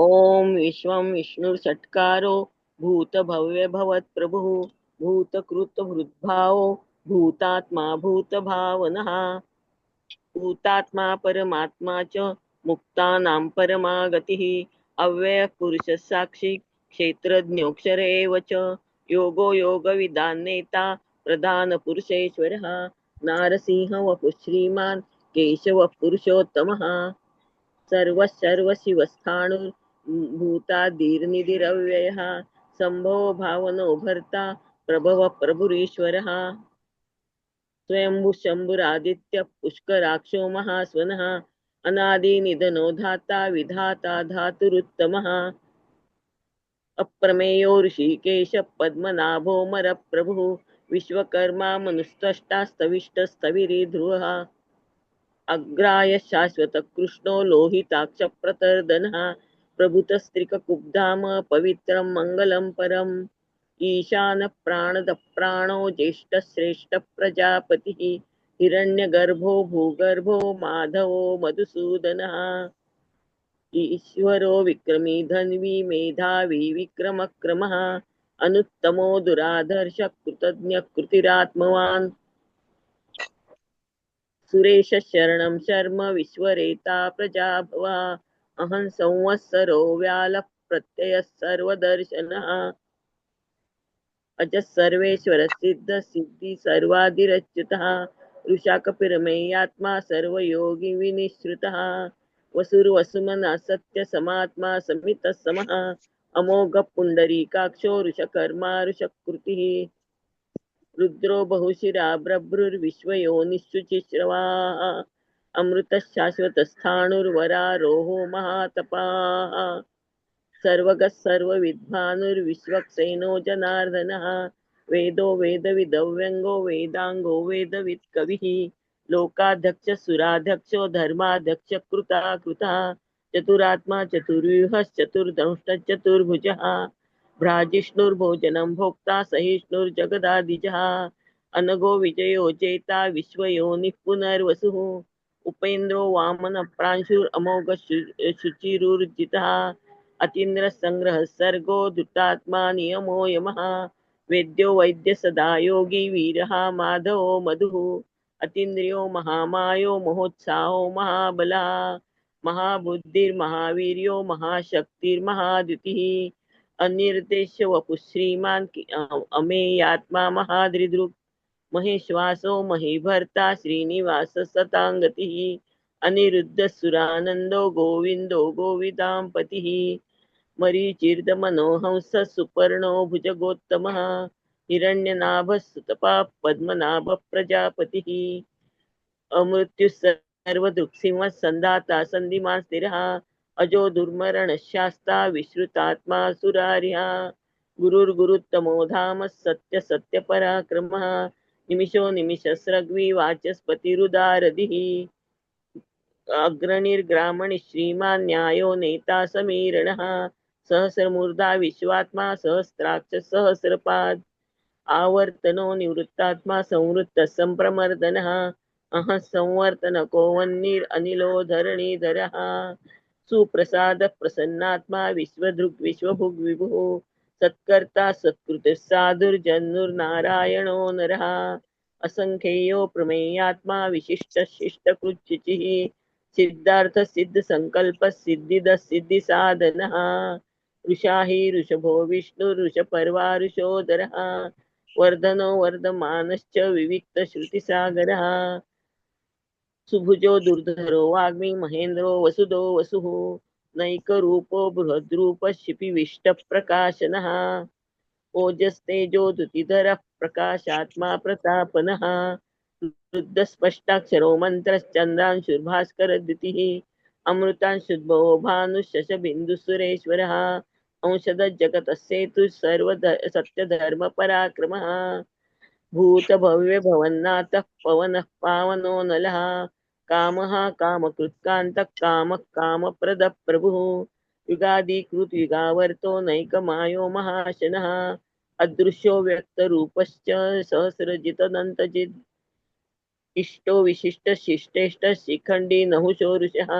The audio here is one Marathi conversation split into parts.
ओम विश्वं विष्णुर्षट्कारो भूतभव्य भवत्प्रभुः भूतकृत हृद्भावो भूतात्मा भूतभावनः भूतात्मा परमात्मा च मुक्तानां परमा गतिः अव्ययः पुरुषः साक्षी क्षेत्रज्ञोऽक्षर एव च योगो योगविदां नेता प्रधानपुरुषेश्वरः नारसिंह वपुः श्रीमान् केशवः पुरुषोत्तमः सर्वशिवस्थाणुर्भूतादिर्निधिरव्ययः शम्भो भावनो भर्ता प्रभव प्रभुरीश्वरः स्वयंभू शंभुरादित्य पुष्कराक्षो महास्वनः अनादिनिधनो धाता विधाता धातुरुत्तमः अप्रमेयो ऋषिकेश पद्मनाभो मरप्रभुः विश्वकर्मा मनुस्तष्टास्तविष्टस्तविरी ध्रुवः अग्राय शाश्वत कृष्णो लोहिताक्ष प्रतर्दनः प्रभुतस्त्रिककुब्धाम पवित्रं मङ्गलं परम् ईशान प्राणद प्राणो ज्येष्ठ श्रेष्ठ प्रजापतिः हिरण्यगर्भो भूगर्भो माधवो मधुसूदनः ईश्वरो विक्रमी धन्वी मेधावी विक्रमक्रमः अनुत्तमो दुराधर्ष कृतज्ञ कृतिरात्मवान् सुरेश शरणं शर्म विश्वरेता प्रजाभवा अहं संवत्सरो व्याल प्रत्ययः सर्वदर्शनः अज सर्वेश्वर सिद्ध सिद्धि सर्वादिरच्युतः ऋषाकपिरमेयात्मा सर्वयोगी विनिश्रुतः वसुर्वसुमना सत्य समात्मा समितः समः अमोघ पुंडरीकाक्षो ऋषकर्मा ऋषकृतिः रुद्रो बहुशिरा बभ्रुर्विश्वयोनिषुचिश्रवाः अमृतः शाश्वतस्थाणुर्वरारोहो महातपाः सर्वगः सर्वविद्भानुर्विश्वक्सेनो जनार्दनः वेदो वेदविदव्यङ्गो वेदाङ्गो वेदवित्कविः लोकाध्यक्ष सुराध्यक्षो धर्माध्यक्ष कृता कृतः चतुरात्मा चतुर्व्यूहश्चतुर्दंष्टचतुर्भुजः भ्राजिष्णुर्भोजनं भोक्ता सहिष्णुर्जगदादिजः अनगो विजयो जेता विश्वयोनिः पुनर्वसुः उपेन्द्रो वामन प्रांशुरमोघ शुचिरुर्जितः अतीन्द्र संग्रह सर्गो दुतात्मा नियमो यमः वेद्यो वैद्य सदा योगी वीरः माधवो मधुः अतीन्द्रियो महामायो महोत्साहो महाबला महाबुद्धिर्महावीर्यो महाशक्तिर्महाद्युतिः अनिर्देश वपु श्रीमान् अमेयात्मा महादृदृक् महेश्वासो महीभर्ता श्रीनिवास सतांगतिः अनिरुद्ध सुरानंदो गोविंदो गोविदां पतिः मरीचिर्दमनोहंस सुपर्णो भुजगोत्तमः हिरण्यनाभः सुतपा पद्मनाभ प्रजापतिः अमृत्यु सर्वदृक्सिंह संदाता संधिमान् स्थिरः अजो दुर्मरण शास्ता विश्रुतात्मा सुरारिः गुरुर्गुरुत्तमो धाम सत्य सत्य पराक्रमः निमिषो निमिषस्रग्वी वाचस्पतिरुदारधिः अग्रणिर्ग्रामणि श्रीमान् न्यायो नेता समीरणः सहस्रमूर्धा विश्वात्मा सहस्राक्ष सहस्रपाद आवर्तनो निवृत्तात्मा संवृत्त संप्रमर्दनः अह संवर्तनको वह्निरनिलो धरणीधरः सुप्रसाद प्रसन्नात्मा विश्वदृग् विश्वभुग् विभुः सत्कर्ता सत्कृतिः साधुर्जन्नुर्नारायणो नरः असंख्येयो प्रमेयात्मा विशिष्ट शिष्टकृच्युचिः सिद्धार्थ सिद्ध संकल्प सिद्धिद सिद्धि साधनः ऋषाहि ऋषभो विष्णु ऋषपर्वा ऋषोदरः वर्धनो वर्धमानश्च विविक्त श्रुतिसागरः सुभुजो दुर्धरो वाग्मी महेन्द्रो वसुदो वसुः नैकरूपो बृहद्रूप शिपिविष्ट प्रकाशनः ओजस्तेजो द्युतिधरः प्रकाशात्मा प्रतापनः रुद्रस्पष्टाक्षरो मन्त्रश्चन्द्रांशुर्भास्करद्युतिः अमृतांशुद्भवो भानुशशबिन्दुसुरेश्वरः अंशद जगतः सेतुः सत्यधर्मपराक्रमः भूतभव्य भवन्नाथः पवनः पावनो नलः कामः कामकृत्कान्तः कामः कामप्रदः प्रभुः युगादिकृत युगावर्तो नैकमायो महाशनः अदृश्यो व्यक्तरूपश्च सहस्रजितदन्तजित् इष्टो विशिष्ट शिष्टेष्ट शिखण्डी नहुषो ऋषः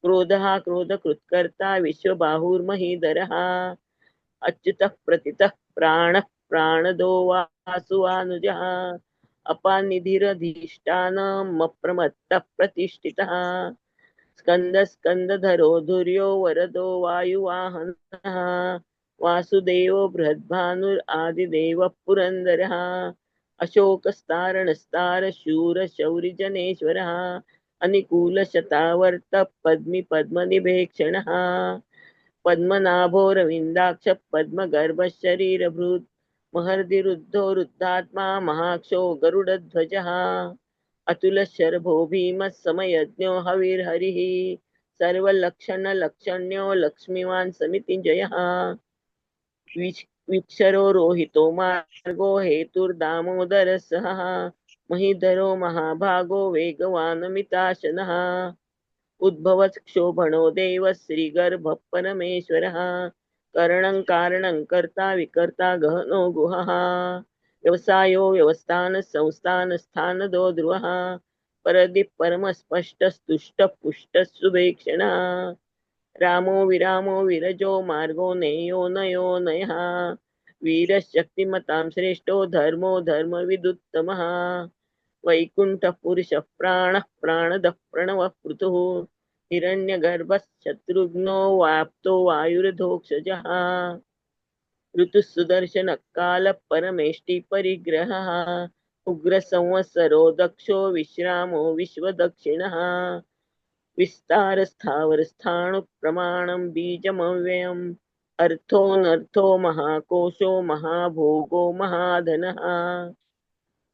क्रोधः क्रोधकृत्कर्ता विश्वबाहुर्महीधरः अच्युतः प्रतितः प्राणः प्राणदो वासुवानुजः अपानिधिरधिष्ठानमप्रमत्तः प्रतिष्ठितः स्कन्दधरो धुर्यो वरदो वायुवाहनः वासुदेवो बृहद्भानुरादिदेवः पुरन्दरः अशोकस्तारणस्तार शूर शौरिजनेश्वरः अनिकुलशतावर्त पद्मी पद्मनिभेक्षणः पद्मनाभोरविन्दाक्ष पद्मगर्भः शरीरभृत् महर्दिरुद्धो रुद्धात्मा महाक्षो गरुडध्वजः अतुलशर्भो भीमः समयज्ञो हविर्हरिः सर्वलक्षणलक्षण्यो लक्ष्मीवान् समितिञ्जयः विक्षरो रोहितो मार्गो हेतुर्दामोदरः सः महीधरो महाभागो वेगवानमिताशनः उद्भवत् क्षोभणो देवः श्रीगर्भः परमेश्वरः करणं कारणं कर्ता विकर्ता गहनो गुहः व्यवसायो व्यवस्थान संस्थान स्थानदो ध्रुवः परदीप परमस्पष्टस्तुष्टः पुष्टः सुभेक्षणः रामो विरामो विरजो मार्गो नेयो नयो नयः वीरशक्तिमतां श्रेष्ठो धर्मो धर्मविदुत्तमः वैकुण्ठः पुरुषः प्राणः प्राणदः प्रणवः पृथुः हिरण्यगर्भः शत्रुघ्नो वाप्तो वायुर्धोक्षजः ऋतुः सुदर्शनः कालः परमेष्टि परिग्रहः उग्रसंवत्सरो दक्षो विश्रामो विश्वदक्षिणः विस्तारस्थावरस्थाणु प्रमाणं बीजमव्ययम् अर्थोऽनर्थो महाकोशो महाभोगो महाधनः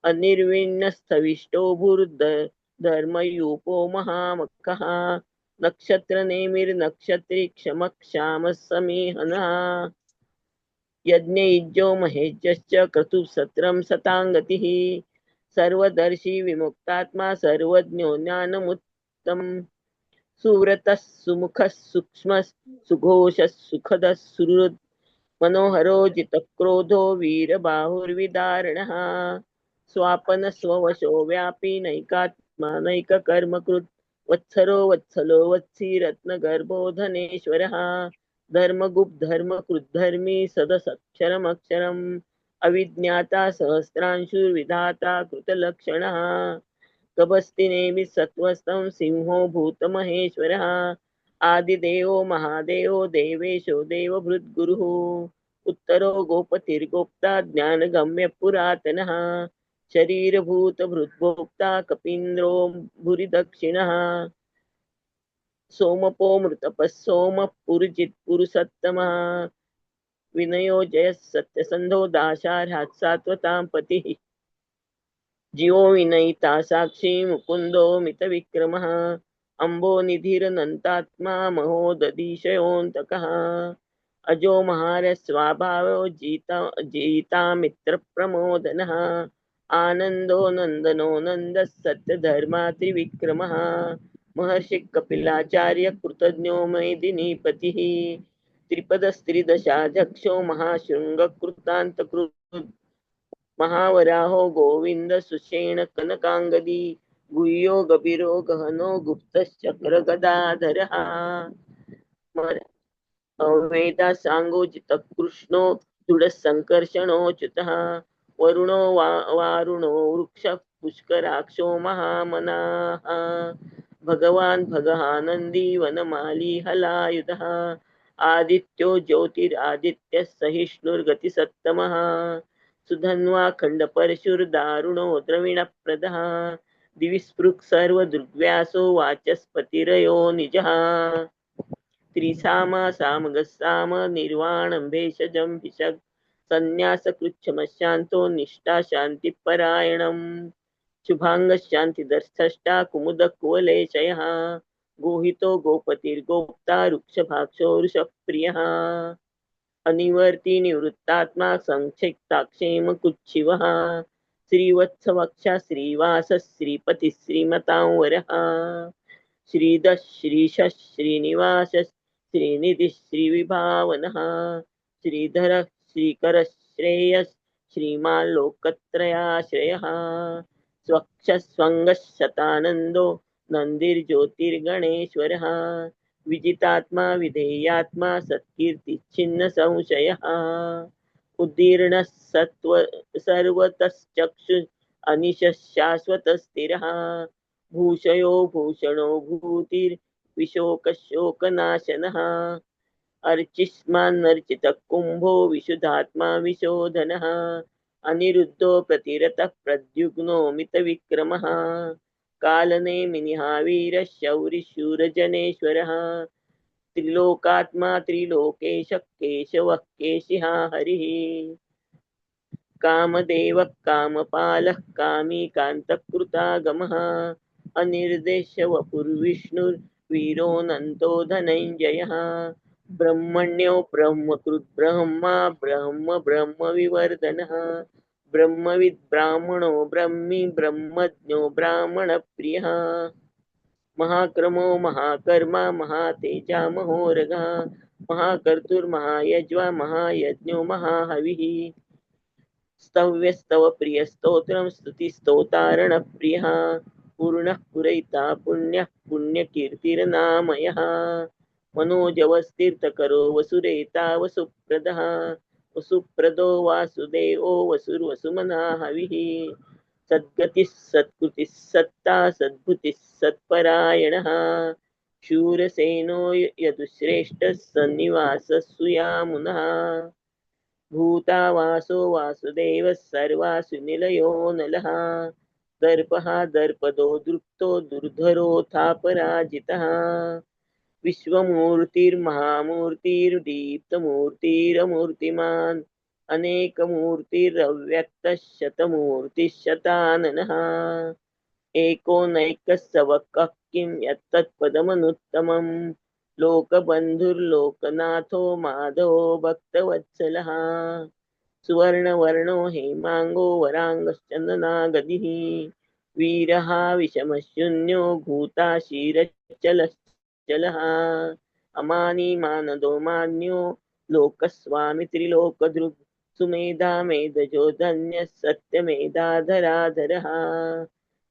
अनिर्विण्णस्थविष्टो भूर्धर्मयूपो महामखः नक्षत्रनेमिर्नक्षत्री क्षमः क्षामः समीहनः यज्ञयुज्यो महेज्यश्च क्रतुसत्रं सताङ्गतिः सर्वदर्शी विमुक्तात्मा सर्वज्ञो ज्ञानमुत्तमः सुव्रतः सुमुखः सूक्ष्मः सुघोषः सुखदः सुहृद् मनोहरो जितक्रोधो वीरबाहुर्विदारणः स्वापन स्ववशो व्यापी नैकात्मा नैककर्मकृत् वत्सरो वत्सलो वत्सी रत्नगर्भो धनेश्वरः धर्मगुप्त धर्मकृद्धर्मी सदसक्षरमक्षरम् अविज्ञाता सहस्रांशुर्विधाता कृतलक्षणः कबस्तिनेमि सत्त्वस्तं सिंहो भूतमहेश्वरः आदिदेवो महादेवो देवेशो देवभृद्गुरुः उत्तरो गोपतिर्गोप्ता ज्ञानगम्य पुरातनः शरीरभूतभृद्भोक्ता कपीन्द्रो भूरिदक्षिणः सोमपो मृतपः सोमः पुरुजित् पुरुषत्तमः विनयो जयः सत्यसन्धो दाशार्हात् सात्वतां पतिः जीवो विनयिता साक्षी मुकुन्दो मितविक्रमः अम्बो निधिरनन्तात्मा महोदधिशयोऽन्तकः अजो महारस्वाभावो जीता मित्रप्रमोदनः आनन्दो नन्दनो नन्दः सत्यधर्मा त्रिविक्रमः महर्षि कपिलाचार्य कृतज्ञो मैदिनीपतिः त्रिपदस्त्रिदशाध्यक्षो महाशृङ्गकृतान्तकृत् महावराहो गोविंद सुषेण कनकांगदी गुह्यो गभीरो गहनो गुप्तश्चक्रगदाधरः वेदा सांगोजित कृष्णो दृढसंकर्षणोच्युतः वरुणो वारुणो वृक्ष पुष्कराक्षो महामनाः भगवान् भगहानन्दी वनमाली हलायुधः आदित्यो ज्योतिरादित्यः सहिष्णुर्गतिसत्तमः सुधन्वा खण्डपरशुर्दारुणो द्रविणप्रदः दिविस्पृक् सर्वदृग्व्यासो वाचस्पतिरयो निजः त्रिसामा सामगस्साम निर्वाणं भेषजं भिषक् संन्यासकृच्छमशान्तो निष्ठा शान्तिपरायणम् शुभाङ्गशान्तिदर्शष्टा कुमुदकुवलेशयः गोहितो गोपतिर्गोप्ता रुक्षभाक्षो वृषप्रियः अनिवर्ति निवृत्तात्मा संक्षिप्ताक्षेम कुच्छिवः श्रीवत्सवक्षा श्रीवासः श्रीपति श्रीमतां वरः श्रीधः श्रीशः श्रीनिवासः श्रीनिधिः श्रीविभावनः श्रीधरः श्रीकरः श्रेयः श्रीमान् लोकत्रयाश्रयः स्वक्षः स्वङ्गः शतानन्दो नन्दिर्ज्योतिर्गणेश्वरः विजितात्मा विधेयात्मा सत्कीर्तिच्छिन्न संशयः उद्दीर्णः सत्व सर्वतश्चक्षु अनिशः शाश्वतस्थिरः भूषयो भूषणो भूतिर्विशोकशोकनाशनः अर्चिष्मान्नर्चितः कुम्भो विशुद्धात्मा विशोधनः अनिरुद्धो प्रतिरतः प्रद्युग्नो मितविक्रमः कालनेमिनिः वीरः शौरिशूरजनेश्वरः त्रिलोकात्मा त्रिलोकेशः केशवः केशिहा हरिः कामदेवः कामपालः कामी कान्तकृतागमः अनिर्देशवपुर्विष्णुर्वीरोऽनन्तो धनञ्जयः ब्रह्मण्यो ब्रह्मकृत् ब्रह्मा ब्रह्म ब्रह्मविवर्धनः ब्रह्मविद् ब्राह्मणो ब्रह्मी ब्रह्मज्ञो ब्राह्मणप्रियः महाक्रमो महाकर्मा महातेजा महोरगः महाकर्तुर्महायज्वा महायज्ञो महाहविः स्तव्यस्तव प्रियस्तोत्रं स्तुतिस्तोतारणप्रियः पूर्णः पुरैता पुण्यः पुण्यकीर्तिर्नामयः मनोजवस्तीर्थकरो वसुरेता वसुप्रदः वसुप्रदो वासुदेवो वसुर्वसुमना हविः सद्गतिः सत्कृतिः सत्ता सद्भुतिः सत्परायणः शूरसेनो यदुश्रेष्ठः सन्निवासः सुयामुनः भूतावासो वासुदेवः सर्वासु निलयो नलः दर्पः दर्पदो दृप्तो दुर्धरोऽथापराजितः विश्वमूर्तिर्महामूर्तिर्दीप्तमूर्तिरमूर्तिमान् अनेकमूर्तिरव्यक्तः शतमूर्तिः शताननः एको नैकः सवकः किं यत्तत्पदमनुत्तमम् लोकबन्धुर्लोकनाथो माधवो भक्तवत्सलः सुवर्णवर्णो हेमाङ्गो वराङ्गश्चन्दनागदिः वीरः विषमशून्यो भूताशीरचलश्चलः अमानी मानदो मान्यो लोकस्वामी त्रिलोकदृक् सुमेधा मेधजो धन्यः सत्यमेधाधराधरः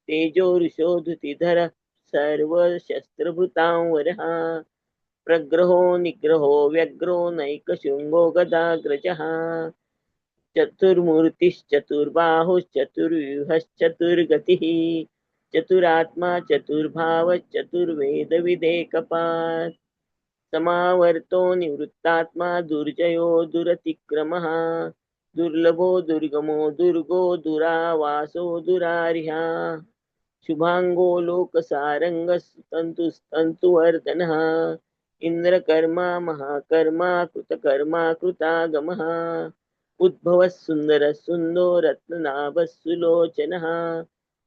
तेजो ऋषो धृतिधरः सर्वशस्त्रभृतां वरः प्रग्रहो निग्रहो व्यग्रो नैकशृङ्गो गदाग्रजः चतुर्मूर्तिश्चतुर्बाहुश्चतुर्व्यूहश्चतुर्गतिः चतुरात्मा चतुर्वेदविदेकपात् समावर्तो निवृत्तात्मा दुर्जयो दुरतिक्रमः दुर्लभो दुर्गमो दुर्गो दुरावासो दुरारिः शुभांगो लोकसारंगस्तंतुवर्धनः इंद्रकर्मा महाकर्मा कृतकर्मा कृतागमः उद्भवः सुंदरः सुन्दो रत्ननाभः सुलोचनः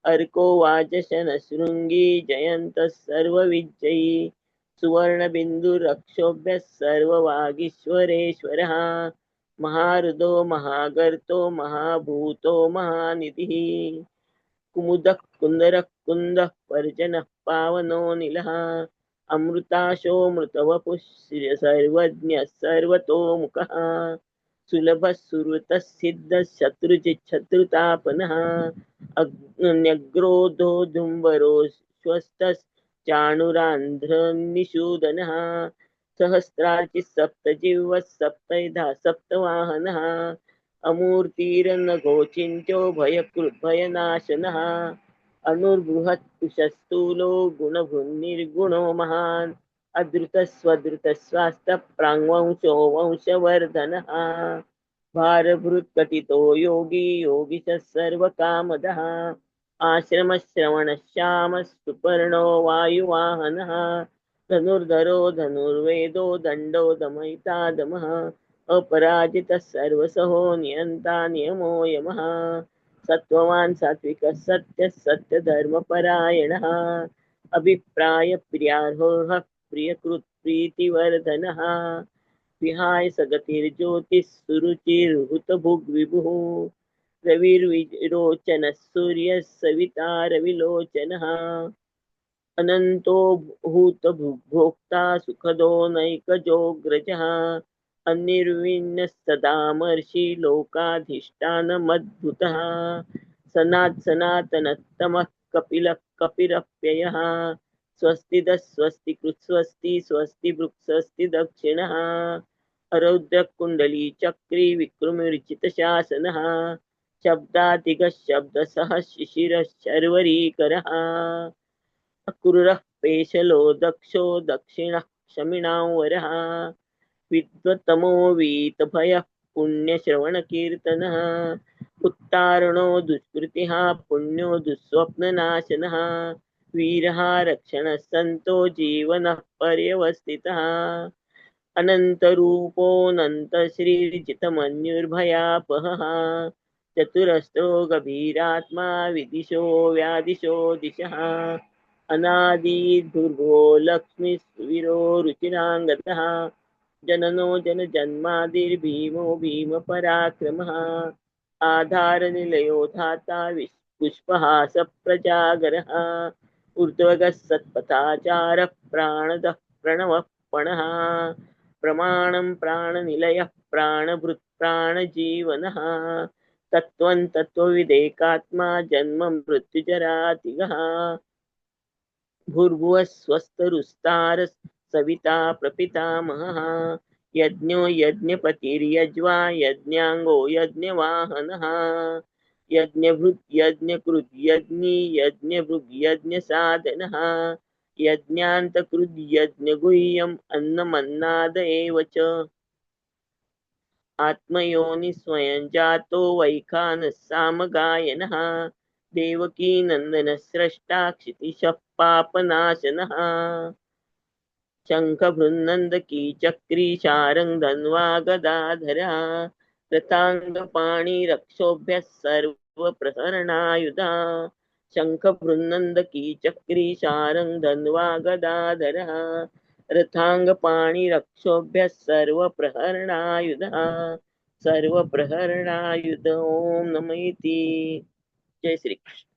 अर्को वाजशनशृङ्गी जयन्तः सर्वविजयी सुवर्णबिन्दुरक्षोभ्यः सर्ववागीश्वरेश्वरः महारुदो महागर्तो महाभूतो महानिधिः कुमुदः कुन्दरः कुन्दः पर्जनः पावनो निलः अमृताशो मृतवपुः सर्वज्ञः सर्वतोमुखः सुलभः सुहृतः सिद्धः शत्रुजिच्छत्रुतापनः अग्न्यग्रोधो धुम्बरो श्वस्तश्चाणुरान्ध्रनिषूदनः सहस्रार्चिः सप्तजिह्वः सप्तधा सप्तवाहनः अमूर्तिरनघोचिन्त्यो भयकृद्भयनाशनः अनुर्बृहत्कुशस्थूलो गुणभुन्निर्गुणो महान् अधृतस्वधृतस्वास्थप्राङ्वंशो वंशवर्धनः भारभृत्कथितो योगी योगिशः सर्वकामदः आश्रमश्रवणश्यामः सुपर्णो वायुवाहनः धनुर्धरो धनुर्वेदो दण्डो दमयिता दमः अपराजितः सर्वसहो नियन्ता नियमो यमः सत्त्ववान् सात्विकः सत्यः सत्यधर्मपरायणः अभिप्राय प्रियार्होः प्रियकृत् प्रीतिवर्धनः विहाय सगतिर्ज्योतिः सुरुचिर्हुतभुग्विभुः रविर्विरोचनः सूर्यः सविता रविलोचनः अनन्तो भूतभोक्ता सुखदो नैकजोऽग्रजः अनिर्विण्णः सदामर्षि लोकाधिष्ठानमद्भुतः सनातनतमः कपिलः कपिरप्ययः स्वस्ति कृत्स्वस्ति स्वस्ति वृक्षस्ति दक्षिणः अरौद्रकुण्डली चक्री विक्रमर्चितशासनः शब्दातिगः शब्दसः शिशिरः शर्वरीकरः अक्रूरः पेशलो दक्षो दक्षिणः क्षमिणां वरः विद्वत्तमो वीतभयः पुण्यश्रवणकीर्तनः उत्तारणो दुष्कृतिः पुण्यो दुःस्वप्ननाशनः वीरः रक्षणः सन्तो जीवनः पर्यवस्थितः अनन्तरूपोऽनन्तश्रीर्जितमन्युर्भयापहः चतुरस्रो गभीरात्मा विदिशो व्यादिशो दिशः अनादिर्भुर्भो लक्ष्मीर्विरो रुचिराङ्गतः जननो जनजन्मादिर्भीमो भीमपराक्रमः आधारनिलयो धाता पुष्पहासप्रजागरः ऊर्ध्वगः सत्पथाचारः प्राणदः प्रणवः पणः प्रमाणं प्राणनिलयः प्राणभृत् प्राणजीवनः तत्त्वं तत्त्वविदेकात्मा जन्म मृत्युजरातिगः भूर्भुवः स्वस्तरुस्तारः सविता प्रपितामहः यज्ञो यज्ञपतिर्यज्वा यज्ञाङ्गो यज्ञवाहनः यज्ञभृत् यज्ञकृत् यज्ञी यज्ञभृग् यज्ञसाधनः यज्ञान्तकृत् यज्ञगुह्यम् अन्नमन्नाद एव च आत्मयोनि स्वयं जातो वैखानः सामगायनः देवकी नन्दनः स्रष्टा क्षितिशः पापनाशनः शङ्खभृन्नन्दकी चक्री शारङ्ग धन्वा गदाधरः रथाङ्गपाणिरक्षोभ्यः सर्वप्रहरणायुधा शङ्खभृन्नन्दकी चक्री शारङ्ग धन्वा गदाधरः रथाङ्गपाणिरक्षोभ्यः सर्वप्रहरणायुधः सर्वप्रहरणायुध ओम नमः इति. जय श्री कृष्ण.